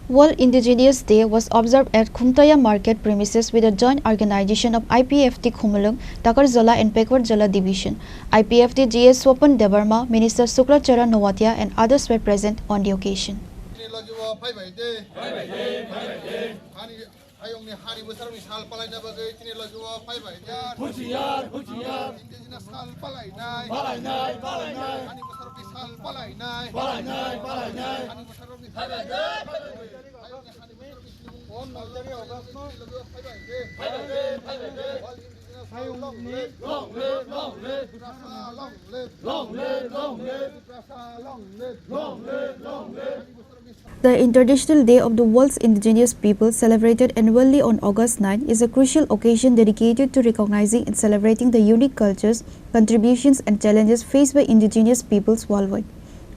World Indigenous Day was observed at Khumtoya market premises with a joint organization of IPFT Khumulung, Takar Jala and Pekot Jala Division. IPFT GS Swapan Debarma, Minister Sukrachara Nowatia and others were present on the occasion. The International Day of the World's Indigenous People, celebrated annually on August 9, is a crucial occasion dedicated to recognizing and celebrating the unique cultures, contributions and challenges faced by indigenous peoples worldwide.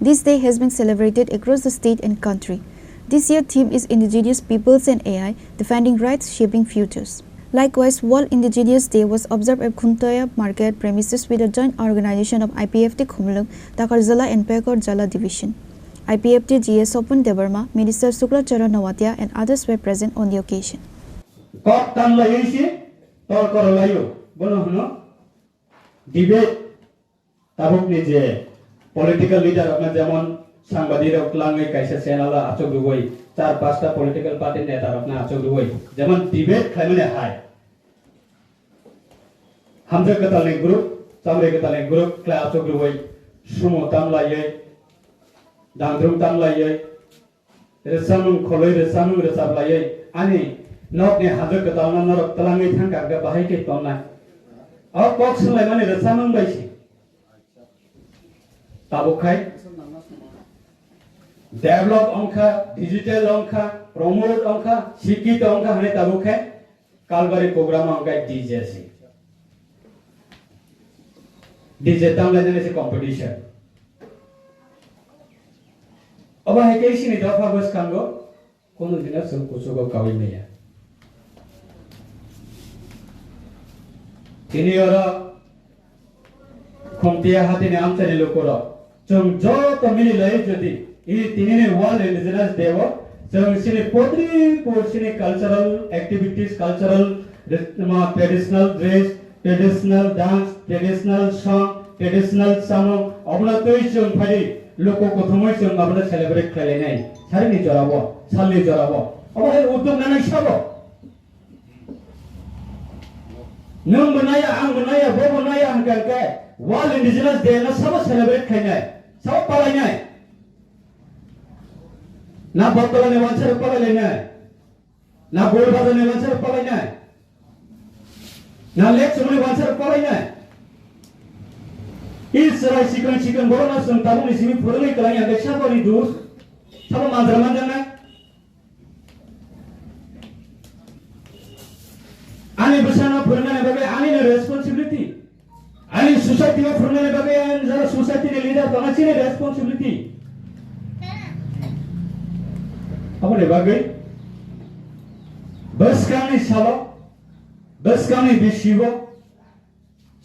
This day has been celebrated across the state and country. This year's theme is Indigenous Peoples and AI, defending rights, shaping futures. Likewise, World Indigenous Day was observed at Khumtoya market premises with a joint organization of IPFT Khumulung, Takar Jala and Pekot Jala Division. IPFT GS Open Debarma, Minister Sukrachara Nowatia and others were present on the occasion. Political leader apna jemon sangbadi rok langai kaisa senala achok duoi char pasta political party neta apna achok duoi jemon debate khlaimane hai hamja katalne group samre katalne group kla achok duoi sumo tamlaiye dangdrum tamlaiye resamung kholoi resamung resablaiye ani nokne hamja katalna norok talangai thangka ga bahai ke tonna a box lai mane resamung baisi tabukai develop onka digital onka promote onka shikit onka hane tabukai kalbari program onka DJ si DJ tamla jane se competition aba heke sini dafa bus kango kono dina sun kusugo kawi meya tini ora Khumtoya hati ne amchani lokoro jong jo to mili lai jodi I tinine World Indigenous Day wo jong sini potri por sini cultural activities cultural traditional dress traditional dance traditional song traditional song abna toi jong phari loko kothomoi jong abna celebrate khlai nai sarini jorabo salli jorabo aba uddog nanai sabo nang banaya ang banaya bo banaya ang kai World Indigenous Day na सब celebrate khainai सब palainai na botol ne wanchar palainai na bol baza ne wanchar palainai na lek sumne wanchar palainai is sarai chicken borona sum tabu ni simi phurani kalai ande sabari dus सब mantra manjana ani besana phurna ne bagai ani ne responsibility ani society में फुरने ने बागे and जरा society ने leader तो अच्छी ने responsibility अब ने बागे बस कामनी सालो बस कामनी बिशिवो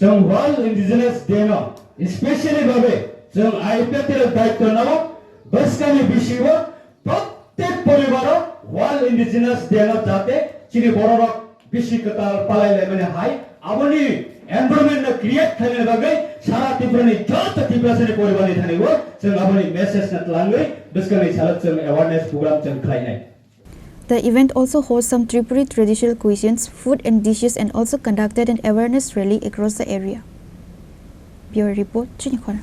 जंग World Indigenous Day ना especially बागे जंग IPFT रे दायित्व ना वो बस कामनी बिशिवो प्रत्येक परिवारों World Indigenous Day ना जाते चिनी बोरों बिशिकताल पालाई ले मैंने high Abani environment na create khane bagai sara Tripura ni jot Tripura se poribani thani go jeng abani message na tlangai biskani salat jeng awareness program jeng khlainai. The event also hosts some Tripuri traditional cuisines, food and dishes and also conducted an awareness rally across the area. Bureau report, Chini Khorang.